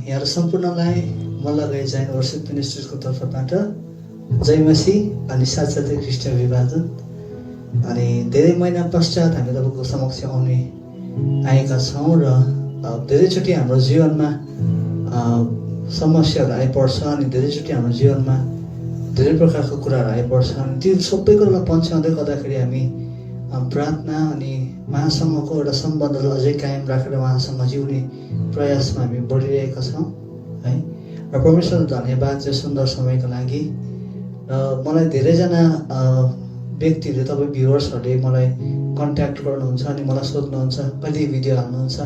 यहाँ सम्पूर्णलाई मल्लगाई जाइन वर्षिप मिनिस्ट्रीको तर्फबाट जय मसीह अनि साथसाथै ख्रिस्ट विभाजन। अनि धेरै महिना पश्चात हामी तपाईँको समक्ष आउने आएका छौँ र धेरैचोटि हाम्रो जीवनमा समस्याहरू आइपर्छ अनि धेरैचोटि हाम्रो जीवनमा धेरै प्रकारको कुराहरू आइपर्छ अनि त्यो सबै कुरालाई पन्छ्याउँदै गर्दाखेरि हामी प्रार्थना अनि उहाँसँगको एउटा सम्बन्धलाई अझै कायम राखेर उहाँसँग जिउने प्रयासमा हामी बढिरहेका छौँ है। र परमेश्वरको धन्यवाद चाहिँ सुन्दर समयको लागि। र मलाई धेरैजना व्यक्तिहरूले तपाईँ भ्युवर्सहरूले मलाई कन्ट्याक्ट गर्नुहुन्छ अनि मलाई सोध्नुहुन्छ कहिले भिडियो हाल्नुहुन्छ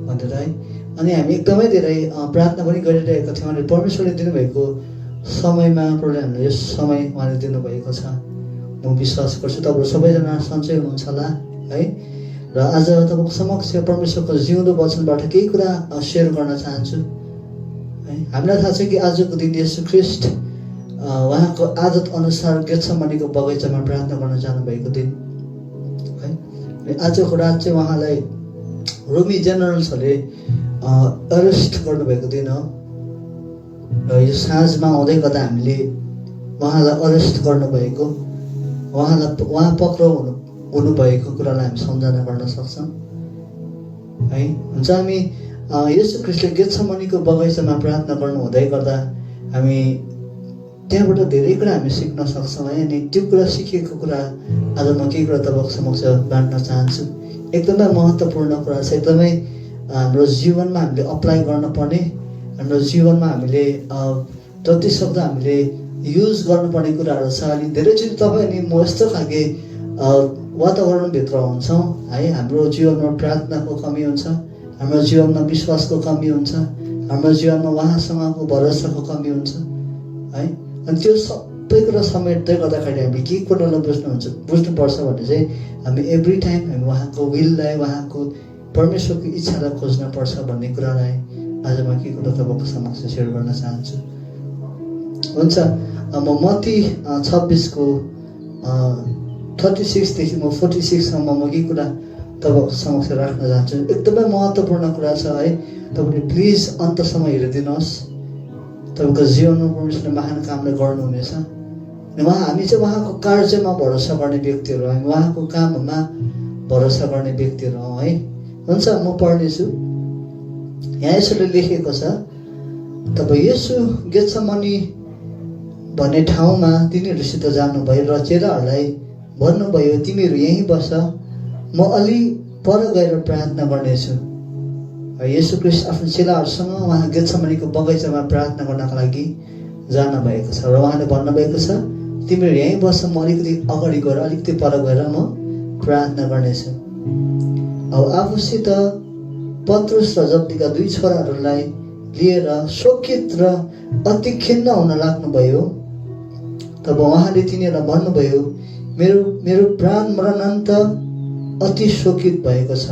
भनेर है। अनि हामी एकदमै धेरै प्रार्थना पनि गरिरहेका थियौँ अनि परमेश्वरले दिनुभएको समयमा प्रभुले हामीलाई यस समय उहाँले दिनुभएको छ। म विश्वास गर्छु तपाईँहरू सबैजना सन्चै हुनुहुन्छ होला है। र आज तपाईँको समक्ष परमेश्वरको जिउँदो वचनबाट केही कुरा सेयर गर्न चाहन्छु है। हामीलाई थाहा छ कि आजको दिन येशू ख्रिस्ट उहाँको आदत अनुसार गेत्सेमनीको बगैँचामा प्रार्थना गर्न जानुभएको दिन है। आजको रात चाहिँ उहाँलाई रोमी जेनरल्सहरूले अरेस्ट गर्नुभएको दिन हो। र यो साँझमा आउँदै गर्दा हामीले उहाँलाई अरेस्ट गर्नुभएको उहाँ पक्राउ हुनुभएको कुरालाई हामी सम्झना गर्न सक्छौँ है। हुन्छ हामी येशू ख्रिस्टले गेत्सेमनीको बगैँचामा प्रार्थना गर्नु हुँदै गर्दा हामी त्यहाँबाट धेरै कुरा हामी सिक्न सक्छौँ है। अनि त्यो कुरा सिकेको कुरा आज म केही कुरा तपाईँको समक्ष बाँड्न चाहन्छु। एकदमै महत्त्वपूर्ण कुरा छ, एकदमै हाम्रो जीवनमा हामीले अप्लाई गर्नुपर्ने, हाम्रो जीवनमा हामीले जतिसक्दो हामीले युज गर्नुपर्ने कुराहरू छ। अनि धेरैचोटि तपाईँ अनि म यस्तो खालके वातावरणभित्र हुन्छौँ है। हाम्रो जीवनमा प्रार्थनाको कमी हुन्छ, हाम्रो जीवनमा विश्वासको कमी हुन्छ, हाम्रो जीवनमा उहाँसँगको भरोसाको कमी हुन्छ है। अनि त्यो सबै कुरा समेट्दै गर्दाखेरि हामी के कुरालाई बुझ्नुपर्छ भने चाहिँ हामी एभ्री टाइम हामी उहाँको विललाई, उहाँको परमेश्वरको इच्छालाई खोज्नुपर्छ भन्ने कुरालाई आज म के कुरा तपाईँको समक्ष सेयर गर्न चाहन्छु। हुन्छ, म मत्ती 26को 36देखि म 46सम्म म के कुरा तपाईँको समक्ष राख्न चाहन्छु। एकदमै महत्त्वपूर्ण कुरा छ है। तपाईँले प्लिज अन्तसम्म हेरिदिनुहोस्। तपाईँको जीवनमा परमेश्वरले महान कामले गर्नुहुनेछ। हामी चाहिँ उहाँको कार्यमा भरोसा गर्ने व्यक्तिहरू हौँ, हामी उहाँको काममा भरोसा गर्ने व्यक्तिहरू हौँ है। हुन्छ, म पढ्नेछु। यहाँ यसरी लेखेको छ, तब येशू गेत्सेमनी भन्ने ठाउँमा तिनीहरूसित जानुभयो र चेलाहरूलाई भन्नुभयो, तिमीहरू यहीँ बस, म अलि पर गएर प्रार्थना गर्नेछु। येशू ख्रिस्ट आफ्नो चेलाहरूसँग उहाँ गेत्सेमनीको बगैँचामा प्रार्थना गर्नका लागि जानुभएको छ र उहाँले भन्नुभएको छ, तिमीहरू यहीँ बस, म अलिकति अगाडि गएर अलिकति पर गएर म प्रार्थना गर्नेछु। अब आफूसित पत्रुस र जब्दीका दुई छोराहरूलाई लिएर शोकित र अति खिन्न हुन लाग्नुभयो। तब उहाँले तिनीहरूलाई भन्नुभयो, मेरो प्राण मरणन्त अति शोकित भएको छ,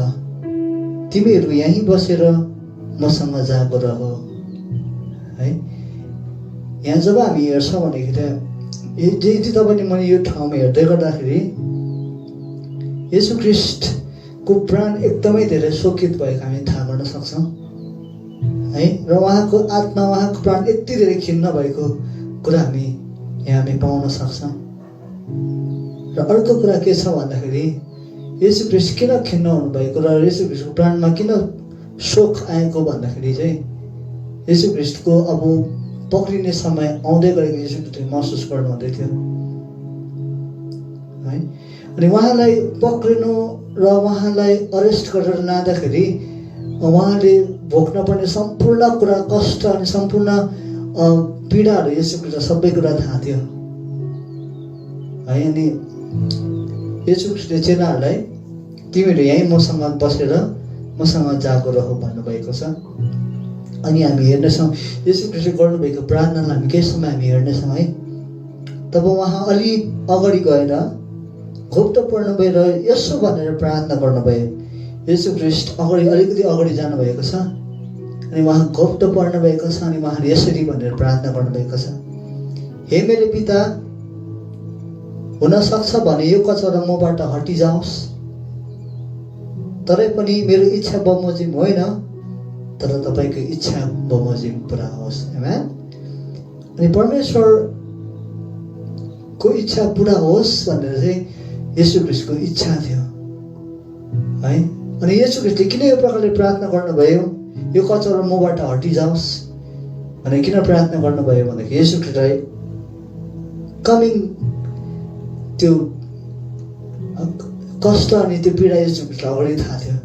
तिमीहरू यहीँ बसेर मसँग जागो रह है। यहाँ जब हामी हेर्छौँ भनेखेरि यदि तपाईँले मैले यो ठाउँमा हेर्दै गर्दाखेरि येशू ख्रिस्टको प्राण एकदमै धेरै शोकित भएको हामी थाहा गर्न सक्छौँ है। र उहाँको आत्मा, उहाँको प्राण यति धेरै खिन्न भएको कुरा हामी पाउन सक्छौँ। र अर्को कुरा के छ भन्दाखेरि येशू ख्रिस्ट किन खिन्न हुनुभएको र येशू ख्रिस्टको प्राणमा किन शोक आएको भन्दाखेरि चाहिँ येशू ख्रिस्टको अब पक्रिने समय आउँदै गरेको येशू ख्रिस्टले महसुस गर्नुहुँदै थियो है। अनि उहाँलाई पक्रिनु र उहाँलाई अरेस्ट गरेर लाँदाखेरि उहाँले भोग्न पर्ने सम्पूर्ण कुरा, कष्ट अनि सम्पूर्ण पीडाहरू येशू ख्रिस्टलाई सबै कुरा थाहा थियो है। अनि येशू ख्रिस्टले चेलाहरूलाई तिमीहरू यहीँ मसँग बसेर मसँग जागो रह भन्नुभएको छ। अनि हामी हेर्नेछौँ येशू ख्रिस्टले गर्नुभएको प्रार्थनालाई हामी केही समय हामी हेर्नेछौँ है। तब उहाँ अलि अगाडि गएर घोप्टो पर्नुभयो र यसो भनेर प्रार्थना गर्नुभयो। येशू ख्रिस्ट अलिकति अगाडि जानुभएको छ अनि उहाँ घोप्टो पर्नुभएको छ अनि उहाँले यसरी भनेर प्रार्थना गर्नुभएको छ, हे मेरो पिता, हुन सक्छ भने यो कचौरा मबाट हटिजाओस्, तरै पनि मेरो इच्छा बमोजिम होइन तर तपाईँको इच्छा बमोजिम पुरा होस्। आमेन। अनि परमेश्वरको इच्छा पुरा होस् भनेर चाहिँ येशू ख्रीष्टको इच्छा थियो है। अनि येशू ख्रीष्टले किन यो प्रकारले प्रार्थना गर्नुभयो, यो कचौरा मबाट हटिजाओस् भनेर किन प्रार्थना गर्नुभयो भन्दाखेरि येशू ख्रीष्टलाई कमिङ त्यो कष्ट अनि त्यो पीडा येशू ख्रीष्टलाई अगाडि थाहा थियो।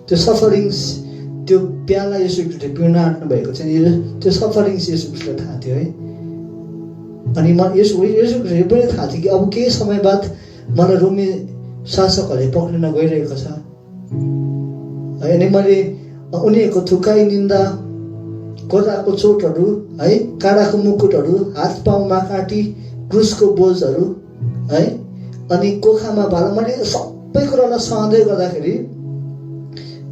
त्यो सफरिङ्स, त्यो प्याला येशू ख्रीष्टले पिउन आँट्नु भएको छ, त्यो सफरिङ्स येशू ख्रीष्टलाई थाहा थियो है। अनि येशू ख्रीष्टले पनि थाहा थियो कि अब केही समय बाद मलाई रोमी शासकहरूले पक्रिन गइरहेको छ अनि मैले उनीहरूको थुकाइ, निन्दा, कोदाको चोटहरू है, काँडाको मुकुटहरू, हात पाउमा काटी, क्रुसको बोझहरू है, अनि कोखामा भाला, मैले सबै कुरालाई सहँदै गर्दाखेरि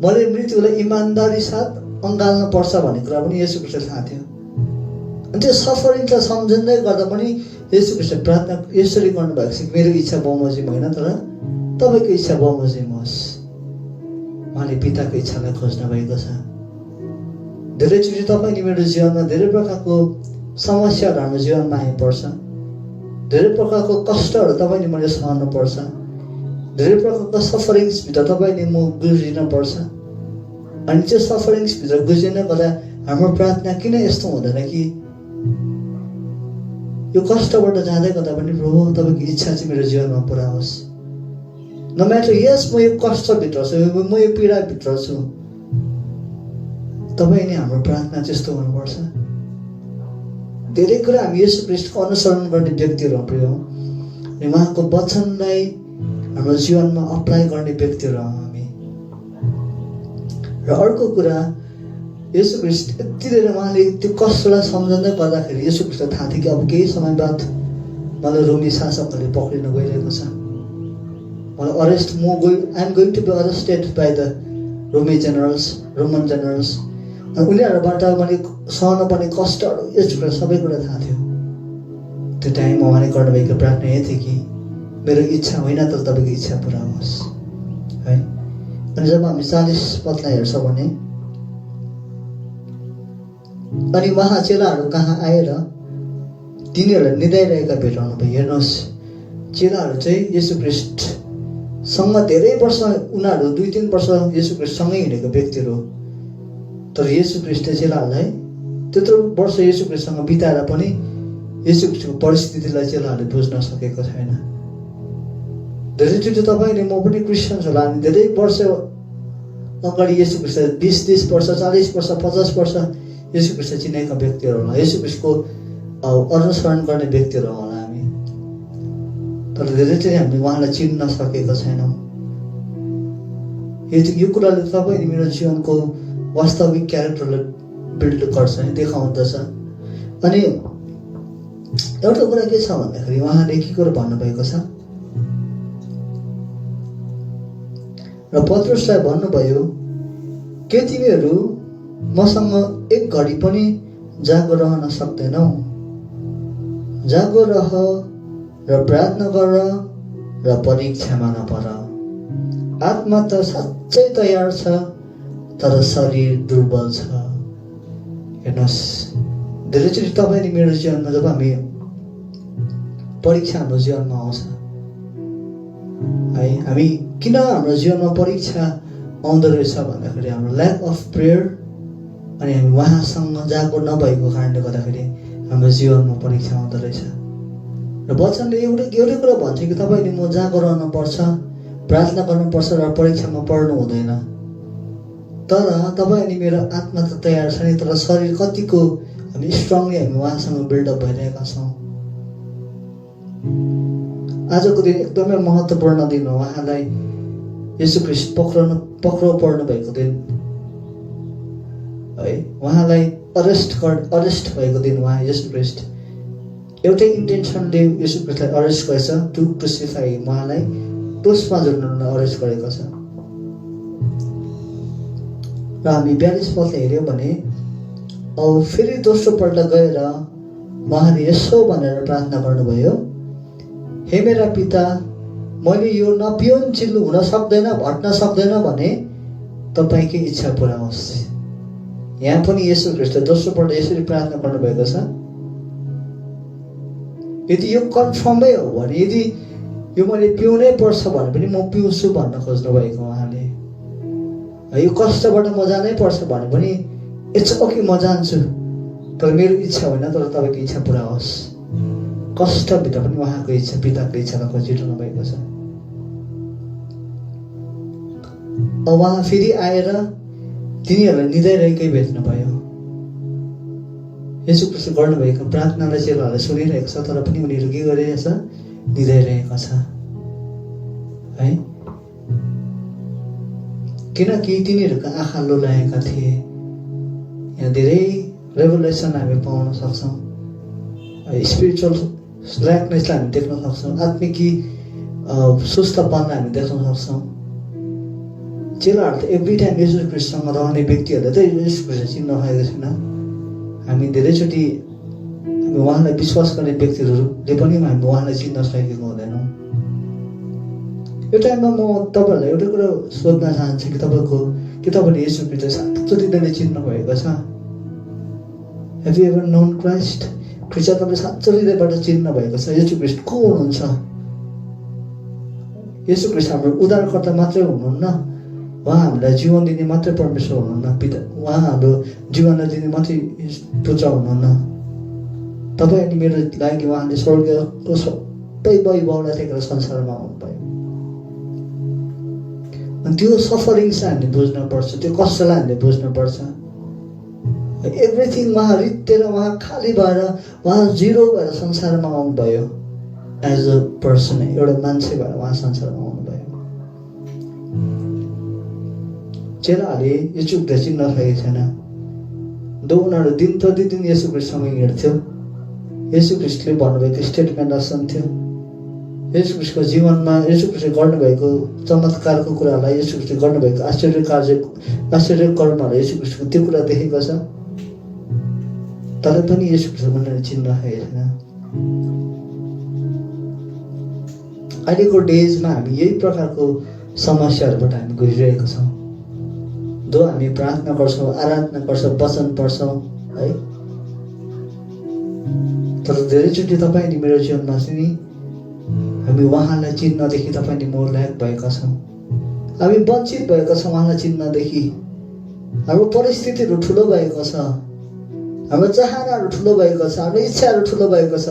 मैले मृत्युलाई इमान्दारी साथ अँगाल्न पर्छ भन्ने कुरा पनि येशू ख्रीष्टलाई थाहा थियो। अनि त्यो सफरिङलाई सम्झँदै गर्दा पनि येशू ख्रीष्टले प्रार्थना यसरी गर्नुभएको छ, मेरो इच्छा बमोजिम होइन तर तपाईँको इच्छा बमोजिम होस्। उहाँले पिताको इच्छालाई खोज्नु भएको छ। धेरैचोटि तपाईँ नि मेरो जीवनमा धेरै प्रकारको समस्याहरू हाम्रो जीवनमा आइपर्छ, धेरै प्रकारको कष्टहरू तपाईँ नि मैले सहनु पर्छ, धेरै प्रकारको सफरिङ्सभित्र तपाईँ नि म गुज्रिन पर्छ। अनि त्यो सफरिङ्सभित्र गुज्रिन गर्दा हाम्रो प्रार्थना किन यस्तो हुँदैन कि यो कष्टबाट जाँदै गर्दा पनि प्रभु तपाईँको इच्छा चाहिँ मेरो जीवनमा पुरा होस्। न म्याटर यस म यो कष्टभित्र छु, म यो पीडाभित्र छु, तपाईँ नि हाम्रो प्रार्थना त्यस्तो हुनुपर्छ। धेरै कुरा हामी येशू ख्रीष्टको अनुसरण गर्ने व्यक्तिहरू हौँ अनि उहाँको वचनलाई हाम्रो जीवनमा अप्लाई गर्ने व्यक्तिहरू हौँ हामी। र अर्को कुरा, येशू ख्रीष्ट यति धेरै उहाँले त्यो कष्टलाई सम्झँदै गर्दाखेरि येशू ख्रीष्टलाई थाहा थियो कि अब केही समय बाद मलाई रोमी शासकहरूले पक्रिन गइरहेको छ, मलाई arrest, I am going to be arrested by the Roman generals. उनीहरूबाट मैले सहन पर्ने कष्टहरू यस कुरा सबै कुरा थाहा थियो। त्यो टाइममा उहाँले गर्नुभएको प्रार्थना यही थियो कि मेरो इच्छा होइन तर तपाईँको इच्छा पुरा होस् है। अनि जब हामी 40 पदलाई हेर्छौँ भने अनि उहाँ चेलाहरू कहाँ आएर तिनीहरूलाई निदाइरहेका भेटाउनु भयो। हेर्नुहोस्, चेलाहरू चाहिँ येशू ख्रीष्टसँग धेरै वर्ष, उनीहरू 2-3 वर्ष येशू ख्रीष्टसँगै हिँडेको व्यक्तिहरू, तर येशू ख्रीष्टले चेलाहरूलाई त्यत्रो वर्ष येशू ख्रीष्टसँग बिताएर पनि येशू ख्रीष्टको परिस्थितिलाई चेलाहरूले बुझ्न सकेको छैन। धेरैचोटि तपाईँले म पनि क्रिस्चियन्स होला, हामी धेरै वर्ष अगाडि येशू ख्रीष्ट 20-30 वर्ष, 40 वर्ष, 50 वर्ष येशू ख्रीष्ट चिनेका व्यक्तिहरू होला, येशू ख्रीष्टको अनुसरण गर्ने व्यक्तिहरू होला हामी, तर धेरैचोटि हामीले उहाँलाई चिन्न सकेको छैनौँ। यो कुराले तपाईँ मेरो जीवनको वास्तविक क्यारेक्टरलाई बिल्ड गर्छ, देखाउँदछ। अनि एउटा कुरा के छ भन्दाखेरि उहाँले के कुरा भन्नुभएको छ र पत्रुसलाई भन्नुभयो, के तिमीहरू मसँग एक घडी पनि जागो रहन सक्दैनौ? जागो रह र प्रार्थना गर र परीक्षामा नपर। आत्मा त साँच्चै तयार छ तर शरीर दुर्बल छ। हेर्नुहोस्, धेरैचोटि तपाईँले मेरो जीवनमा जब हामी परीक्षा हाम्रो जीवनमा आउँछ है, हामी किन हाम्रो जीवनमा परीक्षा आउँदो रहेछ भन्दाखेरि हाम्रो ल्याक अफ प्रेयर अनि हामी उहाँसँग जागो नभएको कारणले गर्दाखेरि हाम्रो जीवनमा परीक्षा आउँदो रहेछ। र वचनले एउटै कुरा भन्छ कि तपाईँले म जागो रहनुपर्छ, प्रार्थना गर्नुपर्छ र परीक्षामा पर्नु हुँदैन। तर तपाईँ अनि मेरो आत्मा त तयार छ नि, तर शरीर कतिको हामी स्ट्रङली हामी उहाँसँग बिल्डअप भइरहेका छौँ। आजको दिन एकदमै महत्त्वपूर्ण दिन हो, उहाँलाई येशू ख्रीष्ट पक्राउ पर्नु भएको दिन है, उहाँलाई अरेस्ट भएको दिन। उहाँ येशू ख्रीष्ट एउटै इन्टेन्सनले येशू ख्रीष्टलाई अरेस्ट गरेछ, टु क्रुसिफाई, उहाँलाई क्रुसमा झुन्डाउनलाई अरेस्ट गरेको छ। र हामी 42 पदले हेऱ्यौँ भने अब फेरि दोस्रो पल्ट गएर उहाँले यसो भनेर प्रार्थना गर्नुभयो, हे मेरा पिता, मैले यो नपिउन्जेल हुन सक्दैन, भट्न सक्दैन भने तपाईँकै इच्छा पुरा होस्। यहाँ पनि येशू ख्रीष्टले दोस्रोपल्ट यसरी प्रार्थना गर्नुभएको छ। यदि यो कन्फर्मै हो भने, यदि यो मैले पिउनै पर्छ भने पनि म पिउँछु भन्न खोज्नु भएको उहाँले। यो कष्टबाट म जानै पर्छ भने पनि इट्स ओके, म जान्छु, तर मेरो इच्छा होइन, तर तपाईँको इच्छा पुरा होस्। कष्टभित्र पनि उहाँको इच्छा, पिताको इच्छालाई खोजिरहनु भएको छ। उहाँ फेरि आएर तिनीहरूलाई निदाइरहेकै भेट्नुभयो। येशू ख्रीष्टले गर्नुभएको प्रार्थनालाई चेलाहरूले सुनिरहेको छ, तर पनि उनीहरू के गरिरहेछ? निदाइरहेको छ है। किनकि तिनीहरूका आँखा लोलाएका थिए। यहाँ धेरै रेभोल्युसन हामी पाउन सक्छौँ। स्पिरिचुअल ल्याकनेसलाई हामी देख्न सक्छौँ, आत्मिकी सुस्तपनलाई हामी देख्न सक्छौँ। चेलाहरू त एभ्री टाइम येशू ख्रीष्टसँग रहने व्यक्तिहरूले त येशू ख्रीष्ट चिन्न सकेको छैन। हामी धेरैचोटि हामी उहाँलाई विश्वास गर्ने व्यक्तिहरूले पनि हामी उहाँलाई चिन्न सकेको हुँदैनौँ। यो टाइममा म तपाईँहरूलाई एउटा कुरा सोध्न चाहन्छु कि तपाईँले येशू ख्रीष्टलाई साँच्चै हृदयले चिन्नु भएको छ? Have you ever known Christ? ख्रीष्ट तपाईँले साँच्चै हृदयबाट चिन्नु भएको छ? येशू ख्रीष्ट को हुनुहुन्छ? येशू ख्रीष्ट हाम्रो उद्धारकर्ता मात्रै हुनुहुन्न, उहाँ हामीलाई जीवन दिने मात्रै परमेश्वर हुनुहुन्न, पिता उहाँ हाम्रो जीवनलाई दिने मात्रै पुत्र हुनुहुन्न। तपाईँ अनि मेरो लागि उहाँले स्वर्गको सबै वैभवलाई टेकेर संसारमा आउनुभयो। अनि त्यो सफरिङ चाहिँ हामीले बुझ्नुपर्छ, त्यो कष्टलाई हामीले बुझ्नुपर्छ। एभ्रिथिङ उहाँ रित्तेर, उहाँ खाली भएर, उहाँ जिरो भएर संसारमा आउनुभयो। एज अ पर्सन, एउटा मान्छे भएर उहाँ संसारमा आउनुभयो। चेलाहरूले येशू ख्रीष्ट चिन्न सकेको छैन। उनीहरू दिन प्रतिदिन येशू ख्रीष्टसँग हिँड्थ्यो। येशू ख्रीष्टले भन्नुभएको स्टेटमेन्टलाई सुन्थ्यो। येशू ख्रीष्टको जीवनमा येशू ख्रीष्टले गर्नुभएको चमत्कारको कुरालाई, येशू ख्रीष्टले गर्नुभएको आश्चर्य कर्महरू, येशू ख्रीष्टको त्यो कुरा देखेको छ, तर पनि येशू ख्रीष्ट उनीहरूले चिन्न सकेको छैन। अहिलेको डेजमा हामी यही प्रकारको समस्याहरूबाट हामी गुज्रिरहेका छौँ। जो हामी प्रार्थना गर्छौँ, आराधना गर्छौँ, वचन पढ्छौँ है, तर धेरैचोटि तपाईँ अनि मेरो जीवनमा चाहिँ नि हामी उहाँलाई चिन्नदेखि तपाईँ अनि म लायक भएका छौँ। हामी वञ्चित भएका छौँ उहाँलाई चिन्नदेखि। हाम्रो परिस्थितिहरू ठुलो भएको छ, हाम्रो चाहनाहरू ठुलो भएको छ, हाम्रो इच्छाहरू ठुलो भएको छ।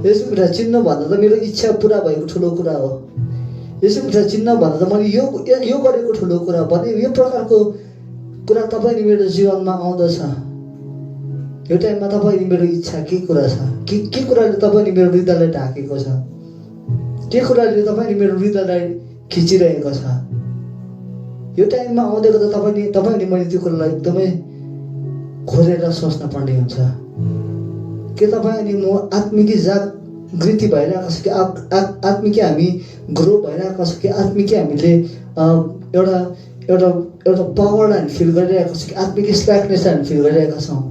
यसो कुरा चिन्न भन्दा त मेरो इच्छा पुरा भएको ठुलो कुरा हो। यसो कुरा चिन्न भन्दा त मैले यो गरेको ठुलो कुरा भने, यो प्रकारको कुरा तपाईँ अनि मेरो जीवनमा आउँदछ। यो टाइममा तपाईँ अनि मेरो इच्छा के कुरा छ? के कुराले तपाईँ अनि मेरो हृदयलाई ढाकेको छ? के कुराले तपाईँ अनि मेरो हृदयलाई खिचिरहेको छ? यो टाइममा आउँदै गर्दा तपाईँ अनि मैले त्यो कुरालाई एकदमै खोजेर सोच्न पर्ने हुन्छ। के तपाईँ अनि म आत्मिकी जागृति भइरहेको छ कि आत्मिकी हामी ग्रो भइरहेको छ कि आत्मिकी हामीले एउटा पावरलाई हामी फिल गरिरहेको छ कि आत्मिकी स्ल्याकनेसलाई हामी फिल गरिरहेका छौँ?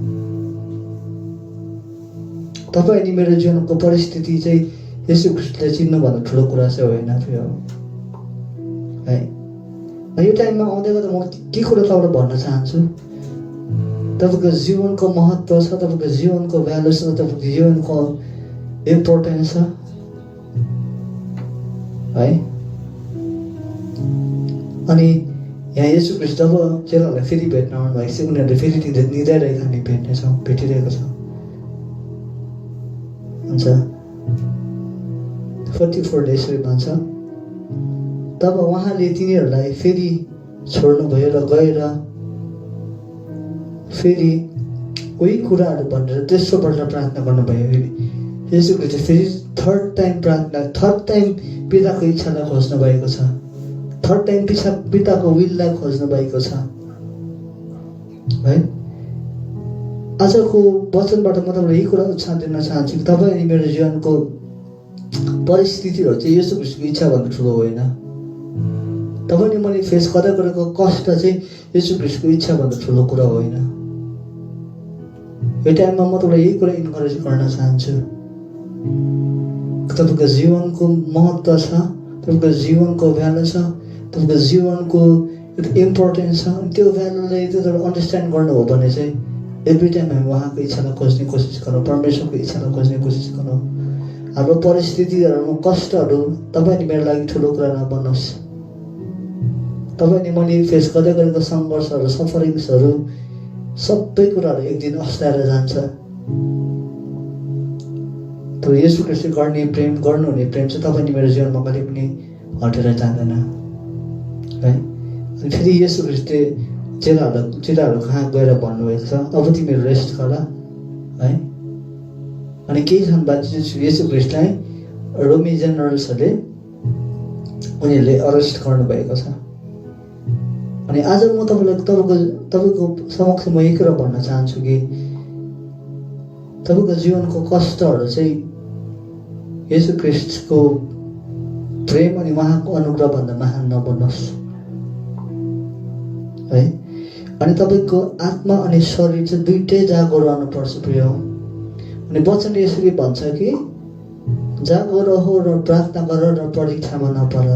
तपाईँ अनि मेरो जीवनको परिस्थिति चाहिँ येशू ख्रीष्टले चिन्नुभन्दा ठुलो कुरा चाहिँ होइन थियो है। यो टाइममा आउँदै गर्दा म के कुरा तपाईँलाई भन्न चाहन्छु, तपाईँको जीवनको महत्त्व छ, तपाईँको जीवनको भ्यालु छ, तपाईँको जीवनको इम्पोर्टेन्स छ है। अनि यहाँ येशू ख्रीष्ट जब चेलाहरूलाई फेरि भेट्न आउनुभएको छ, उनीहरूले फेरि निदाइरहेको हामी भेटिरहेको छ हुन्छ। 44 यसरी भन्छ, तब उहाँले तिनीहरूलाई फेरि छोड्नुभयो र गएर फेरि कोही कुराहरू भनेर तेस्रोपल्ट प्रार्थना गर्नुभयो। येशू ख्रीष्ट फेरि थर्ड टाइम पिताको इच्छालाई खोज्नु भएको छ, थर्ड टाइम पिताको विललाई खोज्नु भएको छ है। आजको वचनबाट म तपाईँलाई यही कुरा उत्साह दिन चाहन्छु कि तपाईँ अनि मेरो जीवनको परिस्थितिहरू चाहिँ येशू ख्रीष्टको इच्छा भन्दा ठुलो होइन। तपाईँले मैले फेस गर्दै गरेको कष्ट चाहिँ येशू ख्रीष्टको इच्छा भन्दा ठुलो कुरा होइन। यो टाइममा म तपाईँलाई यही कुरा इन्करेज गर्न चाहन्छु, तपाईँको जीवनको महत्त्व छ, तपाईँको जीवनको भ्यालु छ, तपाईँको जीवनको इम्पोर्टेन्ट छ। त्यो भ्यालुलाई त्यो अन्डरस्ट्यान्ड गर्नु हो भने चाहिँ एभ्री टाइम हामी उहाँको इच्छालाई खोज्ने कोसिस गरौँ, परमेश्वरको इच्छालाई खोज्ने कोसिस गरौँ। हाम्रो परिस्थितिहरूमा कष्टहरू तपाईँ अनि मेरो लागि ठुलो कुरा नबनोस्। तपाईँ अनि मैले फेस गर्दै गरेको सङ्घर्षहरू, सफरिङ्सहरू, सबै कुराहरू एक दिन अस्ताएर जान्छ। तर येशू ख्रीष्टले गर्ने प्रेम, गर्नुहुने प्रेम चाहिँ तपाईँ अनि मेरो जीवनमा कहिले पनि हटेर जाँदैन है। अनि फेरि येशू ख्रीष्टले चेलाहरू कहाँ गएर भन्नुभएको छ, अब तिमीहरू रेस्ट गर है। अनि केही क्षण बाद येशू ख्रीष्टलाई रोमी जेनरल्सहरूले उनीहरूले अरेस्ट गर्नुभएको छ। अनि आज म तपाईँको समक्ष म एक कुरा भन्न चाहन्छु कि तपाईँको जीवनको कष्टहरू चाहिँ येशू ख्रीष्टको प्रेम अनि उहाँको अनुग्रहभन्दा महान नबनोस् है। अनि तपाईँको आत्मा अनि शरीर चाहिँ दुइटै जागो रहनुपर्छ प्रिय। अनि वचन यसरी भन्छ कि जागो रह र प्रार्थना गर र परीक्षामा नपर।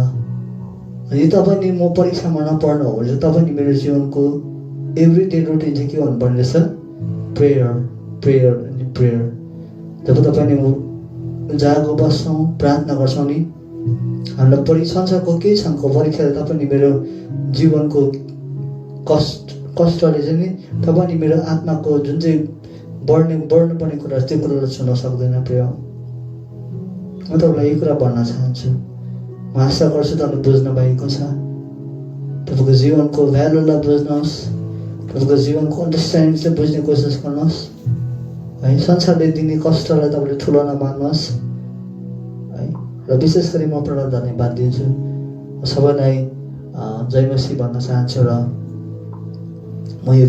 अनि तपाईँ नि म परीक्षामा नपर्नु हो भने तपाईँ नि मेरो जीवनको एभ्री डे रुटिन चाहिँ के हुनुपर्ने रहेछ, प्रेयर प्रेयर अनि प्रेयर। जब तपाईँ नि म जागो बस्छौँ, प्रार्थना गर्छौँ नि हामीलाई संसारको केही क्षणको परीक्षाले तपाईँ नि मेरो जीवनको कष्टले चाहिँ नि तपाईँ नि मेरो आत्माको जुन चाहिँ बढ्नुपर्ने कुरा त्यो कुरालाई छुन सक्दैन प्रिय। म तपाईँलाई यही कुरा भन्न चाहन्छु। म आशा गर्छु तपाईँले बुझ्नु भएको छ। तपाईँको जीवनको भ्यालुलाई बुझ्नुहोस्, तपाईँको जीवनको अन्डरस्ट्यान्डिङ चाहिँ बुझ्ने कोसिस गर्नुहोस् है। संसारले दिने कष्टलाई तपाईँले ठुलो नमान्नुहोस् है। र विशेष गरी म प्रभुलाई धन्यवाद दिन्छु। सबैलाई जय मसीह भन्न चाहन्छु र म यो